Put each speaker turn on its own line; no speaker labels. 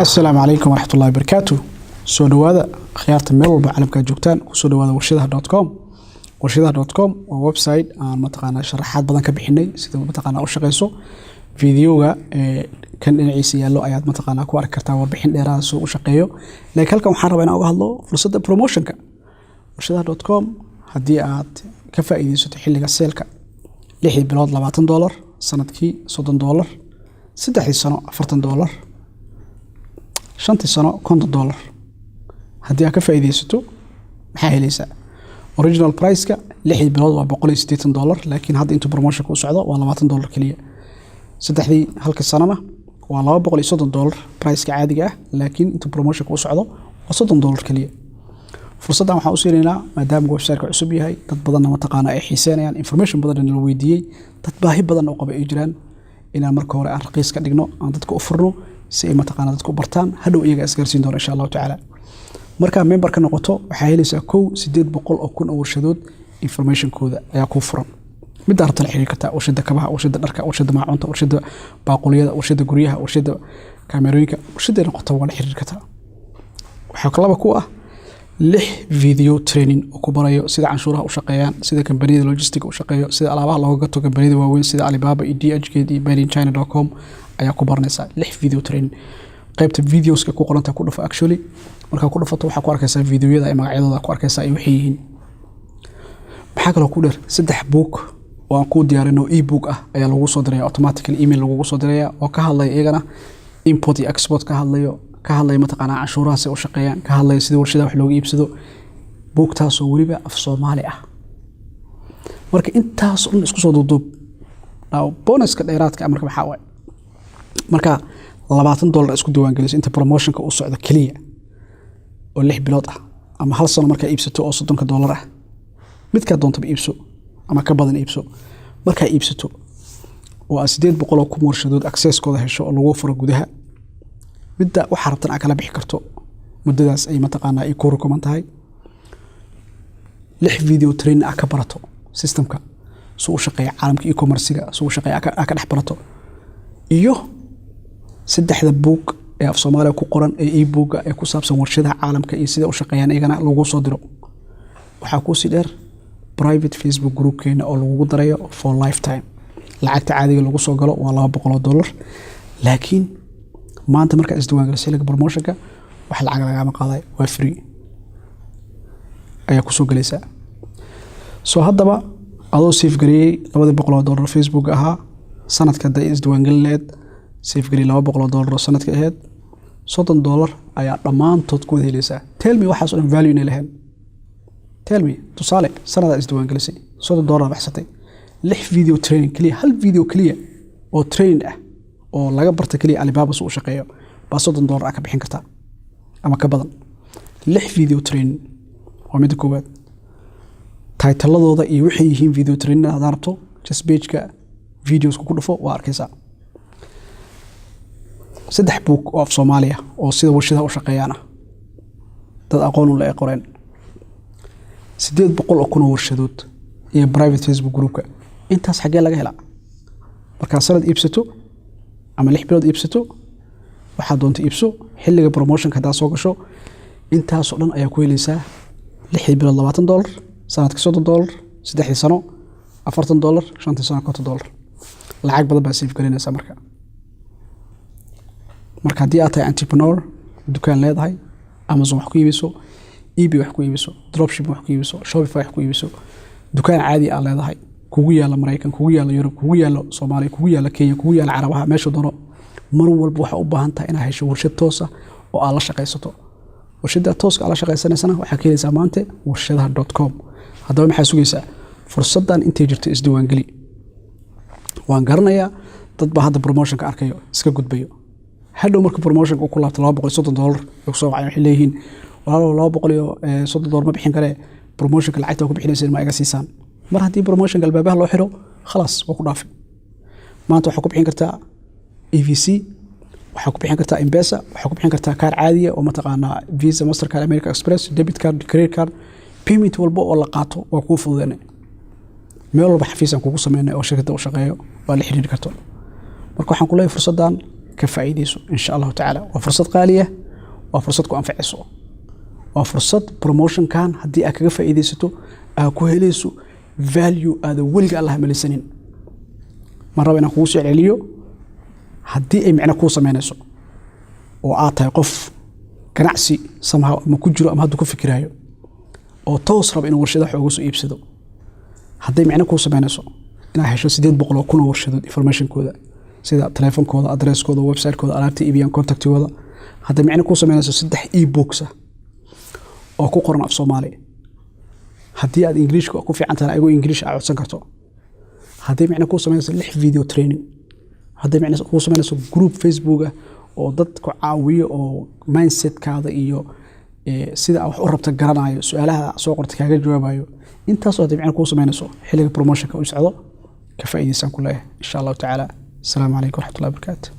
السلام عليكم ورحمة الله وبركاته. سو دوادا خيارة ميل والبا عالمكا جوجتان سو دوادا warshadaha.com. warshadaha.com waa website aan mataqaana sharaxaad badan ka bixinay sida mataqaana u shaqeyso fiidiyoga kan dhinaciisa yaalo ayaad mataqaana ku arki kartaa warbixin dheeraad soo u shaqeeyo laakiin halkan waxaan rabaa inaan uga hadlo fursadda promotionka warshadaha.com haddii aad ka faa'iideysato xilliga seelka 6 bilood $20 sanadkii $30 3 sano $40 5 sano $50 haddii aad ka faa'iideysato maxaa helaysaa original price ka 6 bilood waa $180 laakiin hadda inta promotion ku socdo waa $20 kaliya saddexdii halka sanana waa $230 price ka caadiga ah laakiin inta promotion ku socdo waa $30 kaliya fursaddan waxaan u siinaynaa maadaama website-ka cusub yahay dad badan ma taqaana ay xiiseynayaan information badan la weydiiyay dad baahi badan oo qaba ay jiraan inaan marka hore aan raqiis ka dhigno aan dadka u furno si ay ma taqaana dadku bartaan hadhow iyaga isgaarsiin doona insha Allah taala marka member ka noqoto waxaa helaysaa 800 oo kun oo warshadood information kooda ayaa ku furan mid arta la xiriir kartaa warshada kabaha warshada dharka warshada maacunta warshada baaquliyada warshada guryaha warshada kaamirooyinka warshada noqoto waa la xiriir kartaa waxa kalaba ku ah 6 video training oo ku barayo sida canshuuraha u shaqeeyaan sida kambaniyada logistic u shaqeeyo sida alaabaha looga gato kambaniyada waaweyn sida Alibaba iyo DHgate iyo BuyInChina.com ayaa ku baranaysa 6 video training qaybta videoska ku qoranta ku dhufo actually marka ku dhufato waxa ku arkaysaa fiidiyoyada ay magacyadooda ku arkaysaa ay waxay yihiin waxa kale ku dheer 3 book oo aan ku diyaarino e-book ah ayaa lagu soo diray automatically email lagu soo diray oo ka hadlay iyagana import iyo export ka hadlayo mataqaana canshuuraha si u shaqeeyaan ka hadlay sida warshadaha wax looga iibsado booktaas oo waliba af Soomaali ah marka intaas oo isku soo duuduub bonuska dheeraadka marka waxa way marka $20 isku diiwaan gelisay inta promotionka uu socdo kaliya oo 6 bilood ah ama hal sano marka iibsato oo $30 ah midka doonto iibso ama ka badan iibso marka iibsato oo 800 oo ku warshadood access kooda hesho oo lagu furo gudaha midda waxa rabtan aad kala bixi karto muddadaas ay mataqaana ay ku recommend tahay 6 video training aad ka barato systemka soo u shaqeeya caalamka e-commerce-ga soo u shaqeeya ka dhex barato iyo 3 book ee af Soomaaliya ku qoran ee e-book ee ku saabsan warshadaha caalamka iyo sida u shaqeeyaan iyagana lagu soo diro waxa ku sii dheer private Facebook group keena oo lagu darayo for lifetime lacagta caadiga lagu soo galo waa $200 laakiin maanta marka isdiiwaan gelisay laga promotionka wax lacag laga qaaday waa free ayaa ku soo galaysa soo haddaba adoo save gareeyay $200 Facebook ahaa sanadka day isdiiwaan gelineed save gareeyay $200 sanadka aheed $30 ayaa dhamaantood ku helaysaa tell me waxaas oo value in lahayn tell me tusaale sanada isdiiwaan gelisay $30 baxsatay 6 video training kaliya hal video kaliya oo training ah oo laga barta kaliya Alibaba soo shaqeeyo ba $30 ka bixin kartaa ama ka badan 6 video training oo mid koobaad titleadooda iyo wixii yihiin video training aad aragto just page-ka videos ku dhufo waa arkaysaa 3 book oo af Soomaaliya oo sida warshadaha u shaqeeyaan dad aqoon u leeyahay qoreen 800 oo kun oo warshadood iyo private Facebook group-ka intaas xagee laga helaa marka sanad iibsato ama 6 bilood iibsato waxa doonto iibso xilliga promotionka hadaa soo gasho intaas oo dhan ayaa ku helaysaa 6 bilood $20 sanadka $30 3 sano $40 5 sano $50 lacag badan baa save galinaysa marka hadii aad tahay entrepreneur dukaan leedahay Amazon wax ku iibiso eBay wax ku iibiso dropship wax ku iibiso Shopify wax ku iibiso dukaan caadi ah leedahay kugu yaala Mareykan kugu yaala Yurub kugu yaala Soomaaliya kugu yaala Kenya kugu yaala Carabaha meesha doono mar walba waxa u baahan tahay inaad hesho warshad toos ah oo aad la shaqeysato warshada tooska aad la shaqeysanaysan waxa ka helaysaa maanta warshadaha.com haddaba maxaa sugaysaa fursaddan intay jirto isdiiwaan geli waan garanayaa dad baa hadda promotionka arkayo iska gudbayo hadhow marka promotionka uu ku laabto $230 oo soo wacay waxay leeyihiin $230 ma bixin kare promotionka lacagta ku bixinaysan ma iga siisaan mar haddii promotionka albaabaha loo xiro خلاص waa ku dhaafay maanta waxa ku bixin kartaa EVC waxa ku bixin kartaa M-Pesa waxa ku bixin kartaa kaar caadiya oo mataqaana Visa Mastercard American Express debit card credit card payment walba oo la qaato waa ku fududeynay meel walba xafiisan kugu sameeyay oo shirkadda u shaqeeyo waa la xiriir karto marka waxaan ku leeyahay fursaddan كفايديسو إن شاء الله تعالى وفرصة غالية وفرصتكم أنفعسو وفرصة بروموشن كان هدي أكا فايديستو أكو هليسو فاليو هذا ولق الله ملي سنين مرة بين أخوصي عليو هدي أي معنى كوسا مينيسو وآتاي قف كنعسي somehow ما كجرو أما هدو كفكرايو oo toos rab inuu warshada xoog soo iibsado haday macna ku sameynayso inaa hesho 800 kun oo warshadood information kooda sida teleefankooda addresskooda website kooda alaabta iibiyaan contactkooda haday macna ku sameynayso 3 e-books oo ku qoran af Soomaali hadii aad English ku fiican tahay ayagoo English aad codsan karto haday macna ku sameynayso 6 video training haday macna ku sameynayso group Facebook oo dad ku caawiyo oo mindset kaada iyo sida wax u rabta garanayo su'aalaha soo qortay kaaga jawaabayo intaas oo dabcan ku sameynayso xilliga promotion ka u socdo ka faa'iideysan ku leeyahay insha Allah ta'ala assalamu alaykum wa rahmatullahi wa barakatuh